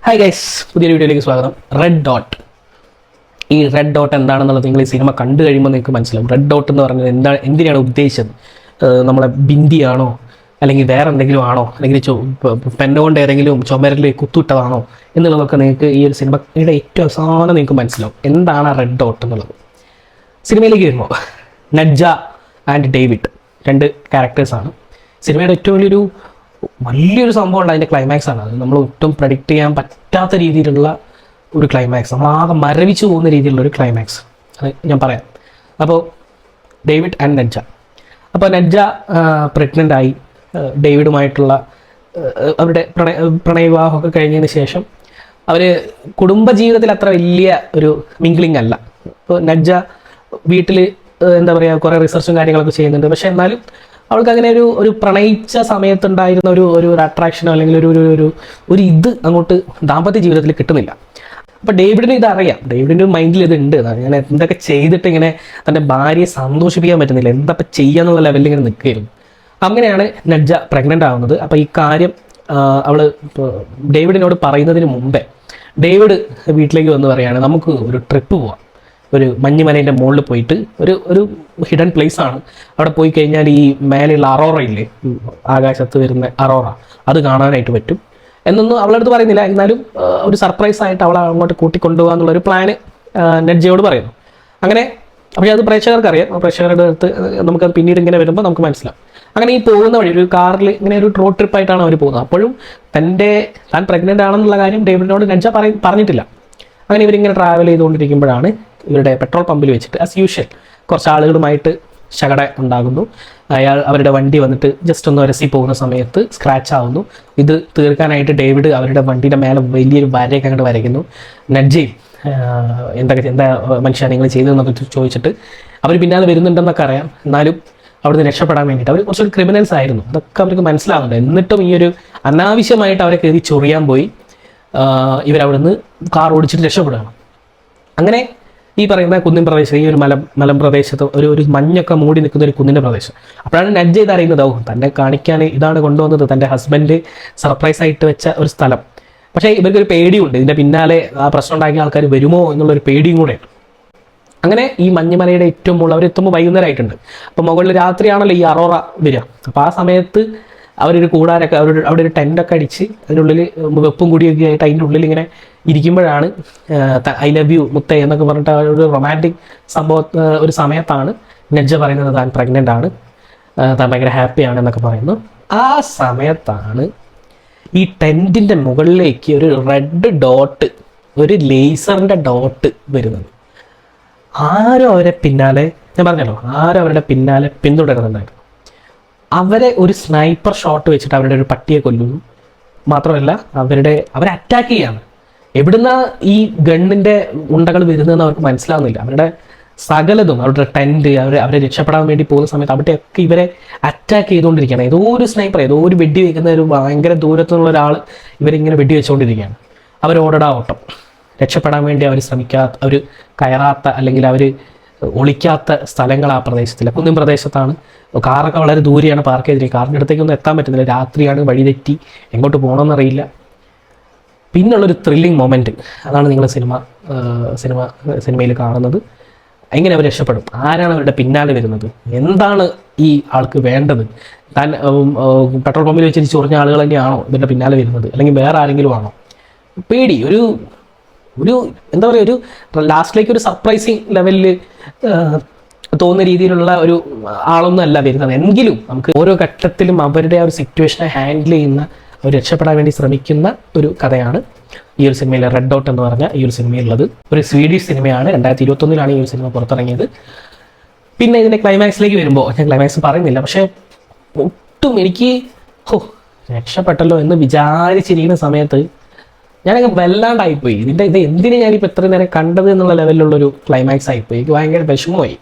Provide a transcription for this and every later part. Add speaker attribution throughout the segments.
Speaker 1: Hi guys, പുതിയൊരു വീഡിയോയിലേക്ക് സ്വാഗതം. Red dot. ഈ റെഡ് ഡോട്ട് എന്താണെന്നുള്ളത് നിങ്ങൾ ഈ സിനിമ കണ്ടു കഴിയുമ്പോൾ നിങ്ങൾക്ക് മനസ്സിലാവും. റെഡ് ഡോട്ട് എന്ന് പറഞ്ഞത് എന്തിനാണ് ഉദ്ദേശിച്ചത്? നമ്മളെ ബിന്ദിയാണോ, അല്ലെങ്കിൽ വേറെ എന്തെങ്കിലും ആണോ, അല്ലെങ്കിൽ പെന്നുകൊണ്ട് ഏതെങ്കിലും ചുമരിൽ കുത്തുവിട്ടതാണോ എന്നുള്ളതൊക്കെ നിങ്ങൾക്ക് ഈ ഒരു സിനിമയുടെ ഏറ്റവും അവസാനം നിങ്ങൾക്ക് മനസ്സിലാവും എന്താണ് ആ റെഡ് ഡോട്ട് എന്നുള്ളത്. സിനിമയിലേക്ക് വരുമ്പോൾ നഡ്ജ ആൻഡ് ഡേവിഡ് രണ്ട് ക്യാരക്ടേഴ്സാണ്. സിനിമയുടെ ഏറ്റവും വലിയൊരു സംഭവമുണ്ട്, അതിൻ്റെ ക്ലൈമാക്സ് ആണ്. അത് നമ്മൾ ഒട്ടും പ്രഡിക്റ്റ് ചെയ്യാൻ പറ്റാത്ത രീതിയിലുള്ള ഒരു ക്ലൈമാക്സ്, നമ്മളാകെ മരവിച്ചു പോകുന്ന രീതിയിലുള്ള ഒരു ക്ലൈമാക്സ്. അത് ഞാൻ പറയാം. അപ്പോൾ ഡേവിഡ് ആൻഡ് നഡ്ജ. അപ്പോൾ നഡ്ജ പ്രഗ്നൻ്റ് ആയി. ഡേവിഡുമായിട്ടുള്ള അവരുടെ പ്രണയവിവാഹമൊക്കെ കഴിഞ്ഞതിന് ശേഷം അവർ കുടുംബജീവിതത്തിൽ അത്ര വലിയ ഒരു മിംഗ്ലിംഗ് അല്ല. ഇപ്പോൾ നഡ്ജ വീട്ടിൽ എന്താ പറയുക, കുറേ റിസർച്ചും കാര്യങ്ങളൊക്കെ ചെയ്യുന്നുണ്ട്. പക്ഷേ എന്നാലും അവൾക്ക് അങ്ങനെ ഒരു പ്രണയിച്ച സമയത്തുണ്ടായിരുന്ന ഒരു അട്രാക്ഷനോ അല്ലെങ്കിൽ ഒരു ഇത് അങ്ങോട്ട് ദാമ്പത്യ ജീവിതത്തിൽ കിട്ടുന്നില്ല. അപ്പോൾ ഡേവിഡിന് ഇതറിയാം, ഡേവിഡിൻ്റെ മൈൻഡിൽ ഇതുണ്ട്. ഞാൻ എന്തൊക്കെ ചെയ്തിട്ട് ഇങ്ങനെ തൻ്റെ ഭാര്യയെ സന്തോഷിപ്പിക്കാൻ പറ്റുന്നില്ല, എന്തൊക്കെ ചെയ്യാന്നുള്ള ലെവലിൽ ഇങ്ങനെ നിൽക്കുകയായിരുന്നു. അങ്ങനെയാണ് നഡ്ജ പ്രഗ്നൻ്റ് ആവുന്നത്. അപ്പോൾ ഈ കാര്യം അവൾ ഡേവിഡിനോട് പറയുന്നതിന് മുമ്പേ ഡേവിഡ് വീട്ടിലേക്ക് വന്ന് പറയുകയാണ്, നമുക്ക് ഒരു ട്രിപ്പ് പോവാം, ഒരു മഞ്ഞുമലേൻ്റെ മുകളിൽ പോയിട്ട് ഒരു ഹിഡൻ പ്ലേസ് ആണ്. അവിടെ പോയി കഴിഞ്ഞാൽ ഈ മേലെയുള്ള അറോറ ഇല്ലേ, ആകാശത്ത് വരുന്ന അറോറ, അത് കാണാനായിട്ട് പറ്റും എന്നൊന്നും അവളടുത്ത് പറയുന്നില്ല. എന്നാലും ഒരു സർപ്രൈസ് ആയിട്ട് അവളെ അങ്ങോട്ട് കൂട്ടിക്കൊണ്ടുപോകുക എന്നുള്ളൊരു പ്ലാന് നഡ്ജയോട് പറയുന്നു. അങ്ങനെ പക്ഷേ അത് പ്രേക്ഷകർക്ക് അറിയാം, പ്രേക്ഷകരുടെ അടുത്ത് നമുക്കത് പിന്നീട് ഇങ്ങനെ വരുമ്പോൾ നമുക്ക് മനസ്സിലാവും. അങ്ങനെ ഈ പോകുന്ന വഴി ഒരു കാറിൽ ഇങ്ങനെ ഒരു റോഡ് ട്രിപ്പായിട്ടാണ് അവർ പോകുന്നത്. അപ്പോഴും താൻ പ്രഗ്നൻ്റ് ആണെന്നുള്ള കാര്യം ഡേവിഡിനോട് നഡ്ജ പറഞ്ഞിട്ടില്ല. അങ്ങനെ ഇവരിങ്ങനെ ട്രാവൽ ചെയ്തുകൊണ്ടിരിക്കുമ്പോഴാണ് ഇവരുടെ പെട്രോൾ പമ്പിൽ വെച്ചിട്ട് ആസ് യൂഷ്വൽ കുറച്ച് ആളുകളുമായിട്ട് ശകട ഉണ്ടാകുന്നു. അവരുടെ വണ്ടി വന്നിട്ട് ജസ്റ്റ് ഒന്ന് ഉരസി പോകുന്ന സമയത്ത് സ്ക്രാച്ച് ആവുന്നു. ഇത് തീർക്കാനായിട്ട് ഡേവിഡ് അവരുടെ വണ്ടിയുടെ മേലെ വലിയൊരു വരയൊക്കെ അങ്ങോട്ട് വരയ്ക്കുന്നു. നഡ്ജയും എന്താ മനുഷ്യ നിങ്ങൾ ചെയ്തതെന്നൊക്കെ ചോദിച്ചിട്ട് അവർ പിന്നാലെ വരുന്നുണ്ടെന്നൊക്കെ അറിയാം. എന്നാലും അവിടുന്ന് രക്ഷപ്പെടാൻ വേണ്ടിയിട്ട് അവർ കുറച്ചൊരു ക്രിമിനൽസ് ആയിരുന്നു, അതൊക്കെ അവർക്ക് മനസ്സിലാവുന്നുണ്ട്. എന്നിട്ടും ഈ ഒരു അനാവശ്യമായിട്ട് അവരെ കയറി ചൊറിയാൻ പോയി ഇവരവിടുന്ന് കാർ ഓടിച്ചിട്ട് രക്ഷപ്പെടുകയാണ്. അങ്ങനെ ഈ പറയുന്ന കുന്നിൻ പ്രദേശം, ഈ ഒരു മലമ്പ്രദേശത്ത് ഒരു മഞ്ഞൊക്കെ മൂടി നിൽക്കുന്ന ഒരു കുന്നിൻ്റെ പ്രദേശം. അപ്പോഴാണ് നഡ്ജ ഇത് അറിയുന്നത്, തന്നെ കാണിക്കാൻ ഇതാണ് കൊണ്ടുവന്നത്, തൻ്റെ ഹസ്ബൻഡ് സർപ്രൈസ് ആയിട്ട് വെച്ച ഒരു സ്ഥലം. പക്ഷേ ഇവർക്കൊരു പേടിയുണ്ട്, ഇതിൻ്റെ പിന്നാലെ ആ പ്രശ്നം ഉണ്ടാക്കിയ ആൾക്കാർ വരുമോ എന്നുള്ളൊരു പേടിയും കൂടെ ഉണ്ട്. അങ്ങനെ ഈ മഞ്ഞുമലയുടെ ഏറ്റവും മുകളിൽ അവരെത്തുമ്പോൾ വൈകുന്നേരമായിട്ടുണ്ട്. അപ്പോൾ മുകളിൽ രാത്രിയാണല്ലോ ഈ അറോറ വരിക. അപ്പോൾ ആ സമയത്ത് അവരൊരു കൂടാരൊക്കെ അവിടെ ഒരു ടെൻ്റൊക്കെ അടിച്ച് അതിനുള്ളിൽ വെപ്പും കൂടിയൊക്കെ ആയിട്ട് അതിൻ്റെ ഉള്ളിൽ ഇങ്ങനെ ഇരിക്കുമ്പോഴാണ് ഐ ലവ് യു മുത്തേ എന്നൊക്കെ പറഞ്ഞിട്ട് ഒരു റൊമാൻറ്റിക് ഒരു സമയത്താണ് നഡ്ജ പറയുന്നത് താൻ പ്രഗ്നൻ്റ് ആണ്, താൻ ഭയങ്കര ഹാപ്പിയാണ് എന്നൊക്കെ പറയുന്നു. ആ സമയത്താണ് ഈ ടെൻറ്റിൻ്റെ മുകളിലേക്ക് ഒരു റെഡ് ഡോട്ട്, ഒരു ലേസറിൻ്റെ ഡോട്ട് വരുന്നത്. ആരും അവരെ പിന്നാലെ, ഞാൻ പറഞ്ഞല്ലോ, ആരും അവരുടെ പിന്നാലെ പിന്തുടരുന്നുണ്ടായിരുന്നു. അവരെ ഒരു സ്നൈപ്പർ ഷോട്ട് വെച്ചിട്ട് അവരുടെ ഒരു പട്ടിയെ കൊല്ലുന്നു. മാത്രമല്ല അവരെ അറ്റാക്ക് ചെയ്യാണ്. എവിടുന്ന ഈ ഗണ്ണിൻ്റെ ഉണ്ടകൾ വരുന്നതെന്ന് അവർക്ക് മനസ്സിലാവുന്നില്ല. അവരുടെ സകലതും, അവരുടെ ടെൻറ്റ്, അവരെ രക്ഷപ്പെടാൻ വേണ്ടി പോകുന്ന സമയത്ത് അവിടെയൊക്കെ ഇവരെ അറ്റാക്ക് ചെയ്തുകൊണ്ടിരിക്കുകയാണ്. ഏതോ ഒരു സ്നൈപ്പർ, ഏതോ ഒരു വെടി വയ്ക്കുന്ന ഒരു ഭയങ്കര ദൂരത്തുള്ള ഒരാൾ ഇവരിങ്ങനെ വെടി വെച്ചുകൊണ്ടിരിക്കുകയാണ്. അവർ ഓടടാ ഓട്ടം, രക്ഷപ്പെടാൻ വേണ്ടി അവർ അവർ കയറാത്ത അല്ലെങ്കിൽ അവർ ഒളിക്കാത്ത സ്ഥലങ്ങൾ ആ പ്രദേശത്തില്ല. കുന്നിൻ പ്രദേശത്താണ്, കാറൊക്കെ വളരെ ദൂരെയാണ് പാർക്ക് ചെയ്തിരിക്കുന്നത്. കാറിൻ്റെ അടുത്തേക്കൊന്നും എത്താൻ പറ്റുന്നില്ല, രാത്രിയാണ്, വഴി തെറ്റി എങ്ങോട്ട് പോകണമെന്നറിയില്ല. പിന്നുള്ളൊരു ത്രില്ലിങ് മൊമെൻറ്റ്, അതാണ് നിങ്ങൾ സിനിമയിൽ കാണുന്നത്. എങ്ങനെ അവർ രക്ഷപ്പെടും, ആരാണ് അവരുടെ പിന്നാലെ വരുന്നത്, എന്താണ് ഈ ആൾക്ക് വേണ്ടത്, താൻ പെട്രോൾ പമ്പിൽ വെച്ചിട്ട് ചൊറിഞ്ഞ ആളുകൾ തന്നെയാണോ ഇവരുടെ പിന്നാലെ വരുന്നത്, അല്ലെങ്കിൽ വേറെ ആരെങ്കിലും ആണോ? പേടി, ഒരു എന്താ പറയുക, ഒരു ലാസ്റ്റിലേക്ക് ഒരു സർപ്രൈസിങ് ലെവലിൽ തോന്നുന്ന രീതിയിലുള്ള ഒരു ആളൊന്നും അല്ല വരുന്നത്. എങ്കിലും നമുക്ക് ഓരോ ഘട്ടത്തിലും അവരുടെ ആ ഒരു സിറ്റുവേഷനെ ഹാൻഡിൽ ചെയ്യുന്ന, അവർ രക്ഷപ്പെടാൻ വേണ്ടി ശ്രമിക്കുന്ന ഒരു കഥയാണ് ഈ ഒരു സിനിമയിൽ റെഡ് ഡോട്ട് എന്ന് പറഞ്ഞ ഈ ഒരു സിനിമയിലുള്ളത്. ഒരു സ്വീഡിഷ് സിനിമയാണ്, 2021 ഈ ഒരു സിനിമ പുറത്തിറങ്ങിയത്. പിന്നെ ഇതിൻ്റെ ക്ലൈമാക്സിലേക്ക് വരുമ്പോൾ, ഞാൻ ക്ലൈമാക്സ് പറയുന്നില്ല, പക്ഷേ ഒട്ടും എനിക്ക് രക്ഷപ്പെട്ടല്ലോ എന്ന് വിചാരിച്ചിരിക്കുന്ന സമയത്ത് ഞാനങ്ങ് വല്ലാണ്ടായിപ്പോയി. ഇത് എന്തിനു ഞാനിപ്പോൾ ഇത്രയും നേരം കണ്ടത് എന്നുള്ള ലെവലിലുള്ളൊരു ക്ലൈമാക്സ് ആയിപ്പോയി. എനിക്ക് ഭയങ്കര വിഷമമായി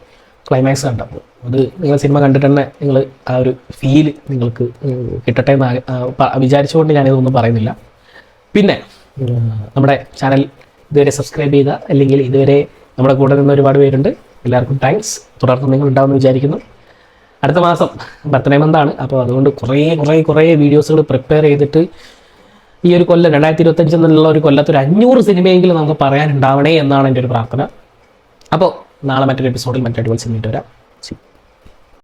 Speaker 1: ക്ലൈമാക്സ് കണ്ടപ്പോൾ. അത് നിങ്ങൾ സിനിമ കണ്ടിട്ട് തന്നെ നിങ്ങൾ ആ ഒരു ഫീൽ നിങ്ങൾക്ക് കിട്ടട്ടെ എന്ന് വിചാരിച്ചുകൊണ്ട് ഞാനിതൊന്നും പറയുന്നില്ല. പിന്നെ നമ്മുടെ ചാനൽ ഇതുവരെ സബ്സ്ക്രൈബ് ചെയ്ത, അല്ലെങ്കിൽ ഇതുവരെ നമ്മുടെ കൂടെ നിന്ന് ഒരുപാട് പേരുണ്ട്, എല്ലാവർക്കും താങ്ക്സ്. തുടർന്ന് നിങ്ങൾ ഉണ്ടാവുമെന്ന് വിചാരിക്കുന്നു. അടുത്ത മാസം ബർത്ത്ഡേ മന്താണ്. അപ്പോൾ അതുകൊണ്ട് കുറേ വീഡിയോസുകൾ പ്രിപ്പയർ ചെയ്തിട്ട് ഈ ഒരു കൊല്ലം 2025 എന്നുള്ള ഒരു കൊല്ലത്ത് ഒരു 500 സിനിമയെങ്കിലും നമുക്ക് പറയാനുണ്ടാവണേ എന്നാണ് എൻ്റെ ഒരു പ്രാർത്ഥന. അപ്പോൾ നാളെ മറ്റൊരു എപ്പിസോഡിൽ മറ്റൊരു അടിപൊളി സിനിമയിട്ട് വരാം.